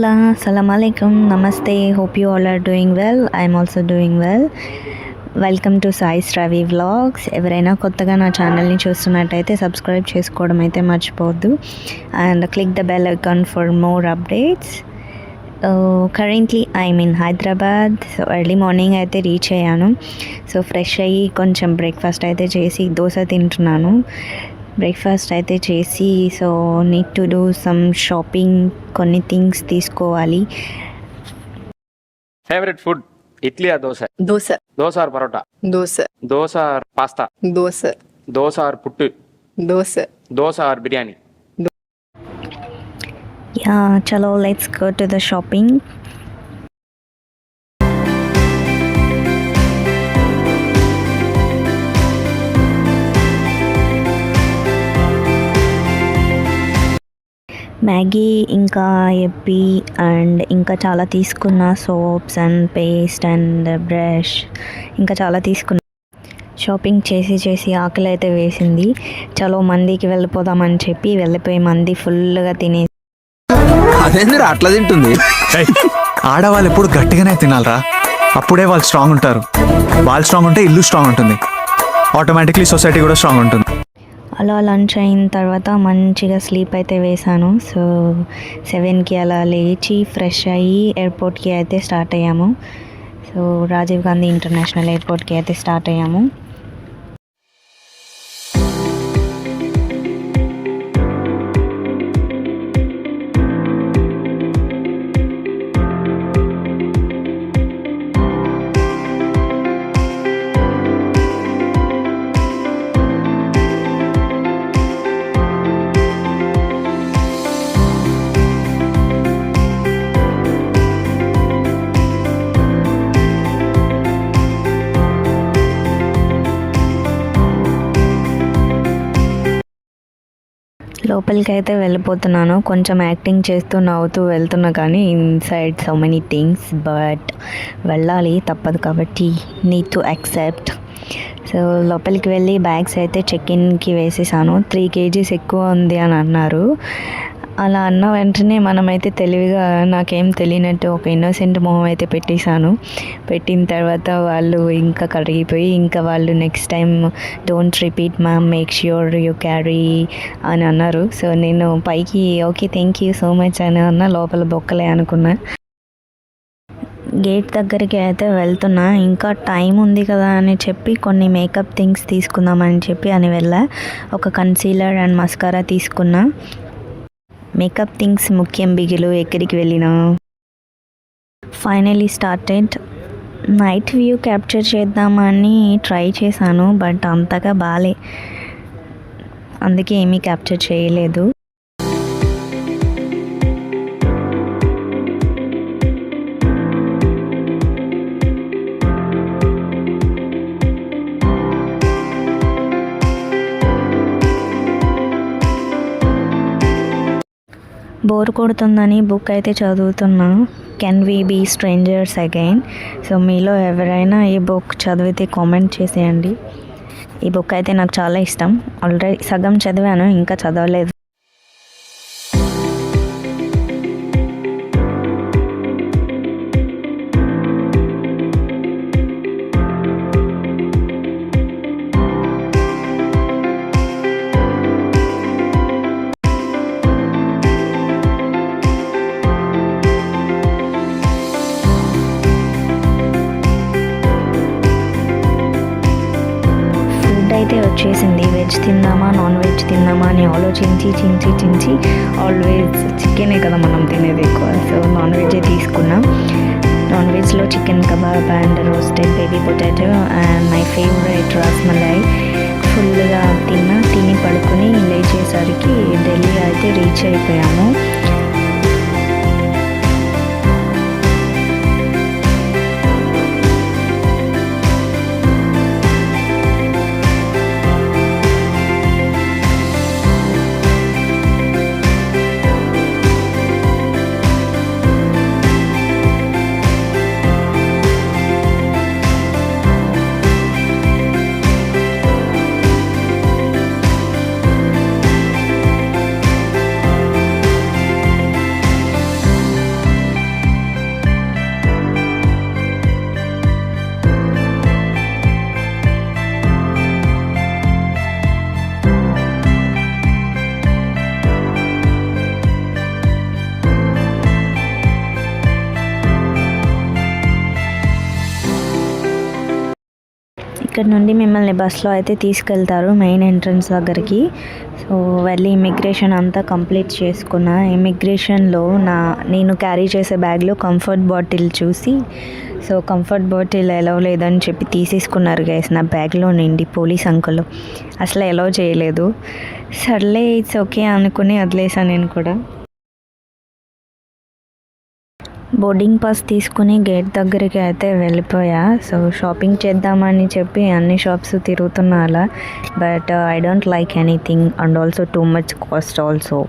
Hola, Assalamu alaikum, Namaste. Hope you all are doing well. I'm also doing well. Welcome to Sai's Ravi vlogs. ఎవరైనా కొత్తగా నా ఛానల్ని చూస్తున్నట్టయితే subscribe చేసుకోవడం అయితే మర్చిపోవద్దు and click the bell icon for more updates. Currently I'm in Hyderabad. So early morning అయితే reach అయ్యాను. సో ఫ్రెష్ అయ్యి కొంచెం బ్రేక్ఫాస్ట్ అయితే చేసి దోశ తింటున్నాను. బ్రేక్ఫాస్ట్ అయితే చేసి so need to do some shopping, కొన్ని థింగ్స్ తీసుకోవాలి. Favourite food idli or dosa? Dosa. Dosa or parotta? Dosa. Dosa or pasta? Dosa. Dosa or puttu? Dosa. Dosa or biryani? Yeah చలో let's go to the shopping. Maggi ఇంకా ఎప్పి అండ్ ఇంకా చాలా తీసుకున్న soaps and paste and brush ఇంకా చాలా తీసుకున్నా. షాపింగ్ చేసి ఆకలి అయితే వేసింది. చలో మందికి వెళ్ళిపోదామని చెప్పి వెళ్ళిపోయి మంది ఫుల్గా తినేసి. అదేందిరా అట్లా తింటుంది? ఆడవాళ్ళు ఎప్పుడు గట్టిగానే తినాలరా, అప్పుడే వాళ్ళు స్ట్రాంగ్ ఉంటారు. వాళ్ళు స్ట్రాంగ్ ఉంటే ఇల్లు స్ట్రాంగ్ ఉంటుంది, ఆటోమేటిక్లీ సొసైటీ కూడా స్ట్రాంగ్ ఉంటుంది. అలా లంచ్ అయిన తర్వాత మంచిగా స్లీప్ అయితే వేశాను. సో 7కి అలా లేచి ఫ్రెష్ అయ్యి ఎయిర్పోర్ట్కి అయితే స్టార్ట్ అయ్యాము. సో రాజీవ్ గాంధీ ఇంటర్నేషనల్ ఎయిర్పోర్ట్కి అయితే స్టార్ట్ అయ్యాము. లోపలికి అయితే వెళ్ళిపోతున్నాను. కొంచెం యాక్టింగ్ చేస్తూ నవ్వుతూ వెళ్తున్నా కానీ inside so many things, but వెళ్ళాలి తప్పదు కాబట్టి నీడ్ టు యాక్సెప్ట్. సో లోపలికి వెళ్ళి బ్యాగ్స్ అయితే చెక్-ఇన్కి వేసేసాను. 3 kgs ఎక్కువ ఉంది అని అన్నారు. అలా అన్న వెంటనే మనమైతే తెలివిగా నాకేం తెలియనట్టు ఒక ఇన్నోసెంట్ మొహం అయితే పెట్టేశాను. పెట్టిన తర్వాత వాళ్ళు ఇంకా కరిగిపోయి ఇంకా వాళ్ళు next time don't repeat ma'am, make sure you carry అని అన్నారు. సో నేను పైకి okay thank you so much అని అన్న, లోపల బొక్కలే అనుకున్నా. గేట్ దగ్గరికి అయితే వెళ్తున్నా. ఇంకా టైం ఉంది కదా అని చెప్పి కొన్ని మేకప్ థింగ్స్ తీసుకుందామని చెప్పి అని వెళ్ళా. ఒక కన్సీలర్ అండ్ మస్కారా తీసుకున్నా. మేకప్ థింగ్స్ ముఖ్యం బిగిలు ఎక్కడికి వెళ్ళినా. Finally started. Night view capture చేద్దామని ట్రై చేశాను, బట్ అంతగా బాలే, అందుకే ఏమీ క్యాప్చర్ చేయలేదు. బోర్ కొడుతుందని బుక్ అయితే చదువుతున్నా, can we be strangers again. So మీలో ఎవరైనా ఈ బుక్ చదివితే కామెంట్ చేసేయండి. ఈ బుక్ అయితే నాకు చాలా ఇష్టం. ఆల్రెడీ సగం చదివాను, ఇంకా చదవలేదు. అయితే వచ్చేసింది. వెజ్ తిందామా నాన్ వెజ్ తిందామా అని ఆలోచించి ఆల్వేస్ చికెనే కదా మనం తినేది ఎక్కువ. సో నాన్ వెజే తీసుకున్నాం. నాన్ వెజ్లో chicken kebab and roasted baby potato and my favourite rasmalai ఫుల్గా తిని పడుకుని లేచేసరికి ఢిల్లీ అయితే రీచ్ అయిపోయాము. ఇక్కడ నుండి మిమ్మల్ని బస్లో అయితే తీసుకెళ్తారు మెయిన్ ఎంట్రన్స్ దగ్గరికి. సో వెళ్ళి ఇమిగ్రేషన్ అంతా కంప్లీట్ చేసుకున్నా. ఇమిగ్రేషన్లో నేను క్యారీ చేసే బ్యాగ్లో కంఫర్ట్ బాటిల్ చూసి, సో కంఫర్ట్ బాటిల్ ఎలవ్ లేదని చెప్పి తీసేసుకున్నారు గైస్ నా బ్యాగ్లో నుండి పోలీస్ అంకుల్. అసలు ఎలవ్ చేయలేదు. సర్లే ఇట్స్ ఓకే అనుకుని వదిలేసాను నేను కూడా. బోర్డింగ్ పాస్ తీసుకుని గేట్ దగ్గరికి అయితే వెళ్ళిపోయా. సో షాపింగ్ చేద్దామని చెప్పి అన్ని షాప్స్ తిరుగుతున్నా అలా. But I don't like anything and also too much cost also.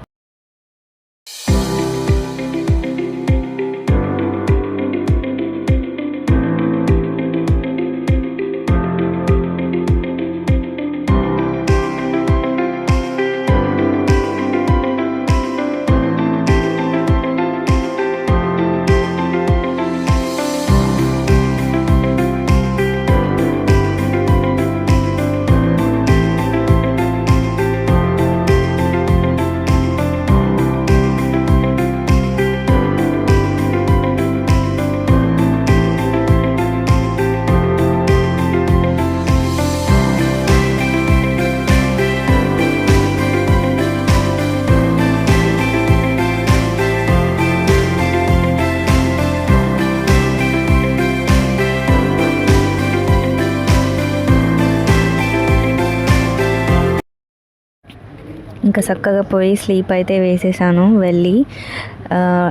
ఇంకా చక్కగా పోయి స్లీప్ అయితే వేసేసాను వెళ్ళి.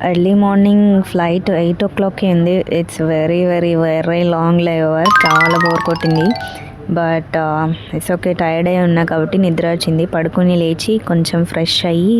ఎర్లీ మార్నింగ్ ఫ్లైట్ 8 o'clockకి ఉంది. It's very very very long layover. చాలా బోర్ కొట్టింది. బట్ ఇట్స్ ఓకే, టైర్డ్ అయి ఉన్నా కాబట్టి నిద్ర వచ్చింది. పడుకుని లేచి కొంచెం ఫ్రెష్ అయ్యి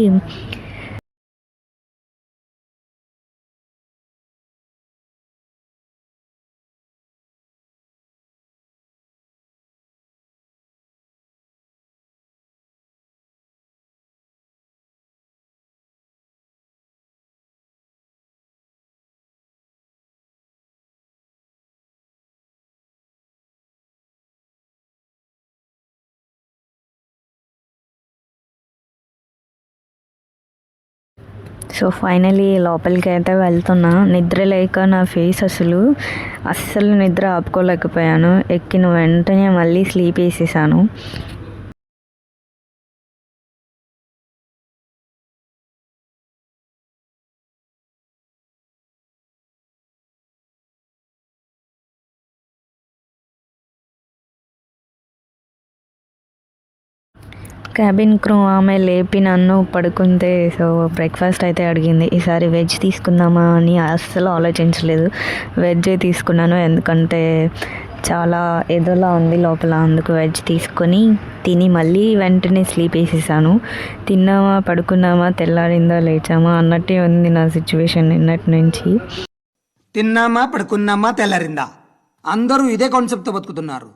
సో ఫైనలీ లోపలికి అయితే వెళ్తున్నా. నిద్ర లేక నా ఫేస్ అస్సలు నిద్ర ఆపుకోలేకపోయాను. ఎక్కిన వెంటనే మళ్ళీ స్లీప్ వేసేసాను. క్యాబిన్ క్రూ ఆమె లేపి నన్ను పడుకుంటే సో బ్రేక్ఫాస్ట్ అయితే అడిగింది. ఈసారి వెజ్ తీసుకుందామా అని అస్సలు ఆలోచించలేదు. వెజ్జే తీసుకున్నాను, ఎందుకంటే చాలా ఏదోలా ఉంది లోపల. అందుకు వెజ్ తీసుకొని తిని మళ్ళీ వెంటనే స్లీప్ వేసేసాను. తిన్నామా పడుకున్నామా తెల్లారిందా లేచామా అన్నట్టే ఉంది నా సిచ్యువేషన్ నిన్నటి నుంచి. తిన్నామా పడుకున్నామా తెల్లారిందా, అందరూ ఇదే కాన్సెప్ట్తో బతుకుతున్నారు.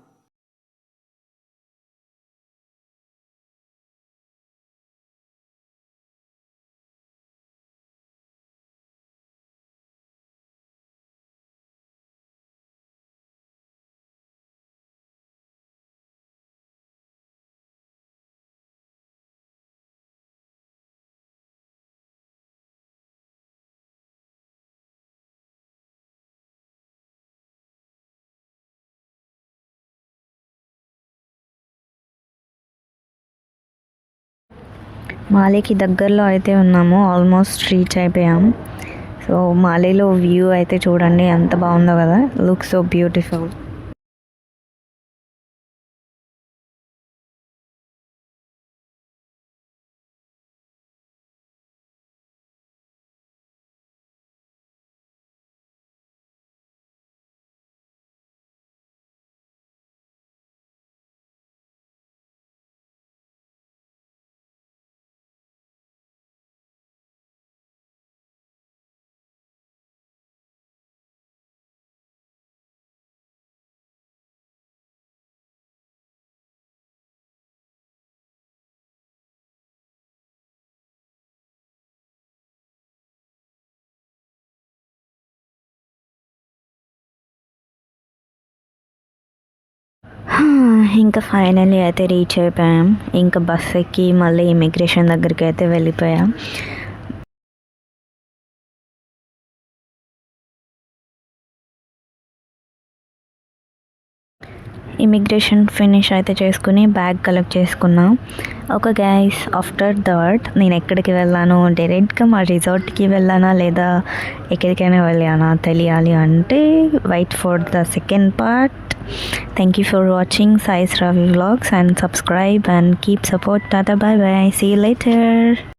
మాలేకి దగ్గరలో అయితే ఉన్నాము, ఆల్మోస్ట్ రీచ్ అయిపోయాం. సో మాలేలో వ్యూ అయితే చూడండి ఎంత బాగుందో కదా, లుక్ సో బ్యూటిఫుల్. ఇంకా ఫైనల్లీ అయితే రీచ్ అయిపోయాం. ఇంకా బస్ ఎక్కి మళ్ళీ ఇమిగ్రేషన్ దగ్గరికి అయితే వెళ్ళిపోయాం. ఇమిగ్రేషన్ ఫినిష్ అయితే చేసుకుని బ్యాగ్ కలెక్ట్ చేసుకున్నా. ఓకే గైస్, ఆఫ్టర్ దట్ నేను ఎక్కడికి వెళ్ళాను, డైరెక్ట్గా మా రిసార్ట్కి వెళ్ళానా లేదా ఎక్కడికైనా వెళ్ళానా తెలియాలి అంటే wait for the second part. Thank you for watching Sai's Ravi vlogs and subscribe and keep support. Tata, bye bye, see you later.